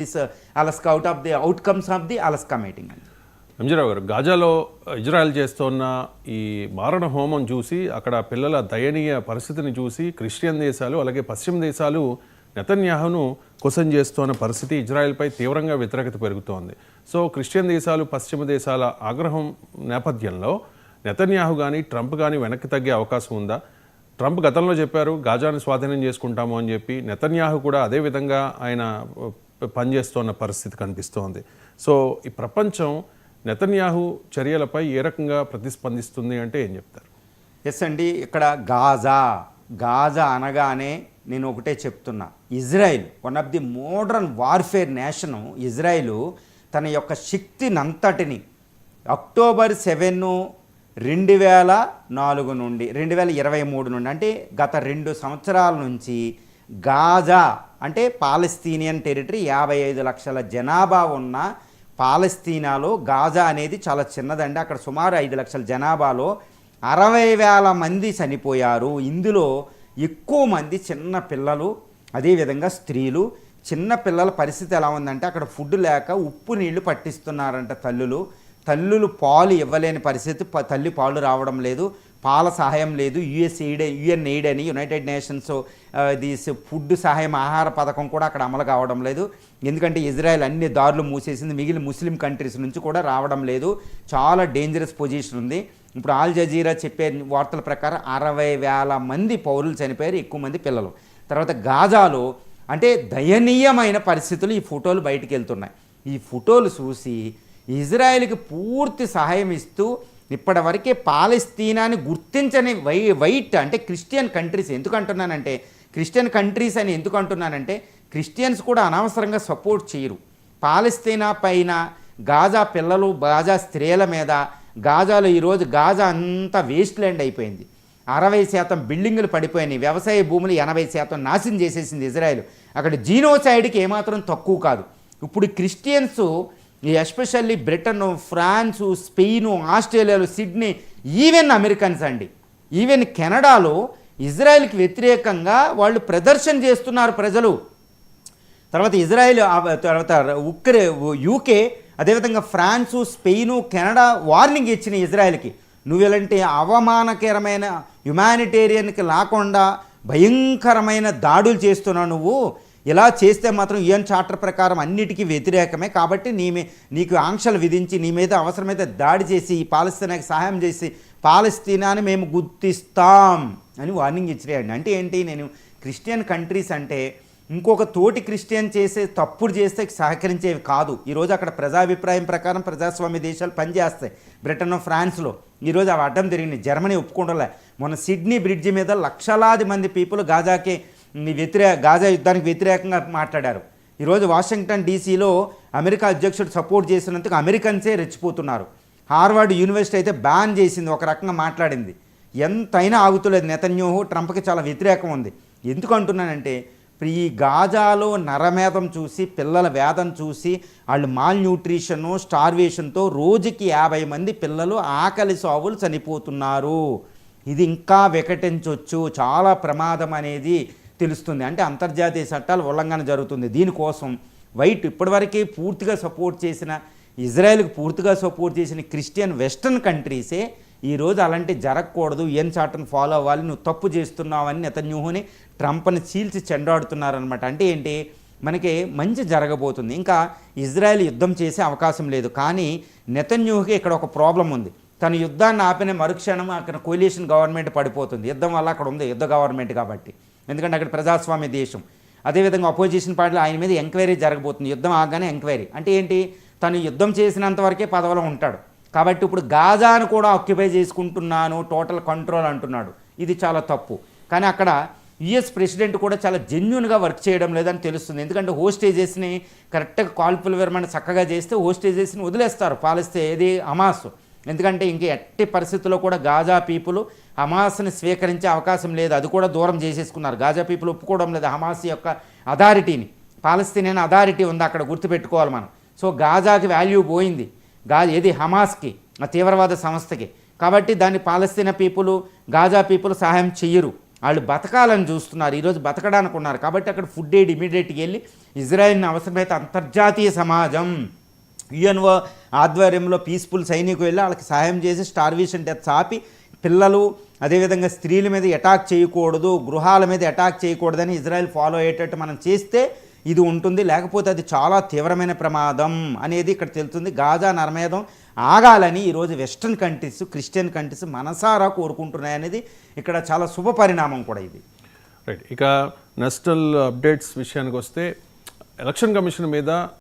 this Alaska out of the outcomes of the Alaska meeting. ఎంజీరావు గారు, గాజాలో Israel చేస్తున్న ఈ మారణ హోమం చూసి అక్కడ పిల్లల దయనీయ పరిస్థితిని చూసి క్రిస్టియన్ దేశాలు అలాగే పశ్చిమ దేశాలు నెతన్యాహును క్వశ్చన్ చేస్తున్న పరిస్థితి ఇజ్రాయెల్పై తీవ్రంగా వ్యతిరేకత పెరుగుతోంది. సో క్రిస్టియన్ దేశాలు పశ్చిమ దేశాల ఆగ్రహం నేపథ్యంలో నెతన్యాహు కానీ ట్రంప్ కానీ వెనక్కి తగ్గే అవకాశం ఉందా? ట్రంప్ గతంలో చెప్పారు గాజాను స్వాధీనం చేసుకుంటాము అని చెప్పి, నెతన్యాహు కూడా అదే విధంగా ఆయన పనిచేస్తున్న పరిస్థితి కనిపిస్తోంది. సో ఈ ప్రపంచం నెతన్యాహు చర్యలపై ఏ రకంగా ప్రతిస్పందిస్తుంది అంటే ఏం చెప్తారు? ఎస్ అండి, ఇక్కడ గాజా అనగానే నేను ఒకటే చెప్తున్నా, Israel one of the modern warfare nation. Israel తన యొక్క శక్తినంతటిని అక్టోబర్ 7, 2004 నుండి 2023 నుండి అంటే గత 2 సంవత్సరాల నుంచి గాజా అంటే పాలస్తీనియన్ టెరిటరీ 55 లక్షల జనాభా ఉన్న పాలస్తీనాలో గాజా అనేది చాలా చిన్నదండి. అక్కడ సుమారు 5 లక్షల జనాభాలో 60,000 మంది చనిపోయారు. ఇందులో ఎక్కువ మంది చిన్న పిల్లలు, అదేవిధంగా స్త్రీలు. చిన్న పిల్లల పరిస్థితి ఎలా ఉందంటే అక్కడ ఫుడ్ లేక ఉప్పు నీళ్లు పట్టిస్తున్నారంట తల్లులు పాలు ఇవ్వలేని పరిస్థితి, తల్లి పాలు రావడం లేదు, పాల సహాయం లేదు. యుఎన్ఎయిడ్ అని యునైటెడ్ నేషన్స్ ఫుడ్ సహాయం ఆహార పథకం కూడా అక్కడ అమలు కావడం లేదు. ఎందుకంటే ఇజ్రాయెల్ అన్ని దారులు మూసేసింది, మిగిలిన ముస్లిం కంట్రీస్ నుంచి కూడా రావడం లేదు. చాలా డేంజరస్ పొజిషన్ ఉంది. ఇప్పుడు ఆల్ జజీరా చెప్పే వార్తల ప్రకారం 60,000 మంది పౌరులు చనిపోయారు, ఎక్కువ మంది పిల్లలు. తర్వాత గాజాలో అంటే దయనీయమైన పరిస్థితులు ఈ ఫోటోలు బయటికి వెళ్తున్నాయి. ఈ ఫోటోలు చూసి ఇజ్రాయెల్కి పూర్తి సహాయం ఇస్తూ ఇప్పటివరకే పాలస్తీనాని గుర్తించని వైట్ అంటే క్రిస్టియన్ కంట్రీస్. ఎందుకు అంటున్నానంటే క్రిస్టియన్ కంట్రీస్ అని ఎందుకు అంటున్నానంటే క్రిస్టియన్స్ కూడా అనవసరంగా సపోర్ట్ చేయరు. పాలస్తీనా పైన గాజా పిల్లలు, గాజా స్త్రీల మీద, గాజాలో ఈరోజు గాజా అంతా వేస్ట్ ల్యాండ్ అయిపోయింది. 60% బిల్డింగులు పడిపోయినాయి, వ్యవసాయ భూములు 80% నాశనం చేసేసింది ఇజ్రాయెల్. అక్కడ జీనోసైడ్కి ఏమాత్రం తక్కువ కాదు. ఇప్పుడు Christians especially Britain, France, Spain, ఆస్ట్రేలియాలో, సిడ్నీ, ఈవెన్ అమెరికన్స్ అండి, ఈవెన్ కెనడాలో ఇజ్రాయెల్కి వ్యతిరేకంగా వాళ్ళు ప్రదర్శన చేస్తున్నారు ప్రజలు. తర్వాత ఇజ్రాయెల్, తర్వాత యూకే, అదేవిధంగా ఫ్రాన్సు, స్పెయిన్, కెనడా వార్నింగ్ ఇచ్చిన ఇజ్రాయెల్కి, నువ్వు ఎలాంటి అవమానకరమైన హ్యుమానిటేరియన్కి లేకుండా భయంకరమైన దాడులు చేస్తున్నావు, నువ్వు ఇలా చేస్తే మాత్రం యుఎన్ చార్టర్ ప్రకారం అన్నిటికీ వ్యతిరేకమే, కాబట్టి నీకు ఆంక్షలు విధించి నీ మీద అవసరమైతే దాడి చేసి పాలస్తీనాకి సహాయం చేసి పాలస్తీనాని మేము గుర్తిస్తాం అని వార్నింగ్ ఇచ్చినాయండి. అంటే ఏంటి, నేను క్రిస్టియన్ కంట్రీస్ అంటే ఇంకొక తోటి క్రిస్టియన్ చేసే తప్పుడు చేస్తే సహకరించేవి కాదు. ఈరోజు అక్కడ ప్రజాభిప్రాయం ప్రకారం ప్రజాస్వామ్య దేశాలు పనిచేస్తాయి. బ్రిటన్, ఫ్రాన్స్లో ఈరోజు అవి అడ్డం తిరిగినాయి. జర్మనీ ఒప్పుకోవడంలే. మొన్న సిడ్నీ బ్రిడ్జి మీద లక్షలాది మంది పీపుల్ గాజా యుద్ధానికి వ్యతిరేకంగా మాట్లాడారు. ఈరోజు వాషింగ్టన్ డీసీలో అమెరికా అధ్యక్షుడు సపోర్ట్ చేసినందుకు అమెరికన్సే రెచ్చిపోతున్నారు. హార్వర్డ్ యూనివర్సిటీ అయితే బ్యాన్ చేసింది, ఒక రకంగా మాట్లాడింది. ఎంతైనా ఆగుతులేదు. నెతన్యాహు, ట్రంప్కి చాలా వ్యతిరేకం ఉంది. ఎందుకు అంటున్నానంటే ఈ గాజాలో నరమేధం చూసి, పిల్లల వేదం చూసి, వాళ్ళు మాల్ న్యూట్రిషను, స్టార్వేషన్తో రోజుకి 50 మంది పిల్లలు ఆకలి సావులు చనిపోతున్నారు. ఇది ఇంకా వికటించవచ్చు, చాలా ప్రమాదం అనేది తెలుస్తుంది. అంటే అంతర్జాతీయ చట్టాల ఉల్లంఘన జరుగుతుంది. దీనికోసం వైట్ ఇప్పటివరకే పూర్తిగా సపోర్ట్ చేసిన, ఇజ్రాయెల్కి పూర్తిగా సపోర్ట్ చేసిన క్రిస్టియన్ వెస్టర్న్ కంట్రీసే ఈరోజు అలాంటి జరగకూడదు, యుఎన్ చార్టర్ని ఫాలో అవ్వాలి, నువ్వు తప్పు చేస్తున్నావని నెతన్యాహుని, ట్రంప్ని చీల్చి చెండాడుతున్నారనమాట. అంటే ఏంటి, మనకి మంచి జరగబోతుంది. ఇంకా ఇజ్రాయెల్ యుద్ధం చేసే అవకాశం లేదు. కానీ నెతన్యాహుకి ఇక్కడ ఒక ప్రాబ్లం ఉంది. తన యుద్ధాన్ని ఆపిన మరుక్షణం అక్కడ కోలిషన్ గవర్నమెంట్ పడిపోతుంది. యుద్ధం వల్ల అక్కడ ఉంది యుద్ధ గవర్నమెంట్ కాబట్టి, ఎందుకంటే అక్కడ ప్రజాస్వామ్య దేశం. అదేవిధంగా అపోజిషన్ పార్టీలో ఆయన మీద ఎంక్వైరీ జరగబోతుంది. యుద్ధం ఆగానే ఎంక్వైరీ. అంటే ఏంటి, తను యుద్ధం చేసినంత వరకే పదవిలో ఉంటాడు. కాబట్టి ఇప్పుడు గాజాను కూడా ఆక్యుపై చేసుకుంటున్నాను, టోటల్ కంట్రోల్ అంటున్నాడు. ఇది చాలా తప్పు. కానీ అక్కడ యుఎస్ ప్రెసిడెంట్ కూడా చాలా జెన్యూన్గా వర్క్ చేయడం లేదని తెలుస్తుంది. ఎందుకంటే హోస్టేజెస్ని కరెక్ట్గా కాల్పుల విరమణ చక్కగా చేస్తే హోస్టేజెస్ని వదిలేస్తారు ఏది హమాస్. ఎందుకంటే ఇంక ఎట్టి పరిస్థితుల్లో కూడా గాజా పీపుల్ హమాస్ని స్వీకరించే అవకాశం లేదు. అది కూడా దూరం చేసేసుకున్నారు. గాజా పీపుల్ ఒప్పుకోవడం లేదు హమాస్ యొక్క అథారిటీని. పాలస్తీనియన్ అథారిటీ ఉంది అక్కడ, గుర్తుపెట్టుకోవాలి మనం. సో గాజాకి వాల్యూ పోయింది, ఏది హమాస్కి, ఆ తీవ్రవాద సంస్థకి. కాబట్టి దాన్ని పాలస్తీనా పీపుల్, గాజా పీపుల్ సహాయం చెయ్యరు. వాళ్ళు బతకాలని చూస్తున్నారు, ఈరోజు బతకడానికి ఉన్నారు. కాబట్టి అక్కడ ఫుడ్ ఎయిడ్ ఇమీడియట్గా వెళ్ళి ఇజ్రాయెల్ని అవసరమైతే అంతర్జాతీయ సమాజం యుఎన్ఓ ఆధ్వర్యంలో పీస్ఫుల్ సైనికులు వెళ్ళి వాళ్ళకి సహాయం చేసి స్టార్వేషన్ డెత్స్ ఆపి పిల్లలు అదేవిధంగా స్త్రీల మీద అటాక్ చేయకూడదు, గృహాల మీద అటాక్ చేయకూడదని ఇజ్రాయెల్ ఫాలో అయ్యేటట్టు మనం చేస్తే ఇది ఉంటుంది. లేకపోతే అది చాలా తీవ్రమైన ప్రమాదం అనేది ఇక్కడ తెలుస్తుంది. గాజా నరమేధం ఆగాలని ఈరోజు వెస్ట్రన్ కంట్రీస్, క్రిస్టియన్ కంట్రీస్ మనసారా కోరుకుంటున్నాయనేది ఇక్కడ చాలా శుభ పరిణామం కూడా ఇది. రైట్. ఇక నేషనల్ అప్డేట్స్ విషయానికి వస్తే ఎలక్షన్ కమిషన్ మీద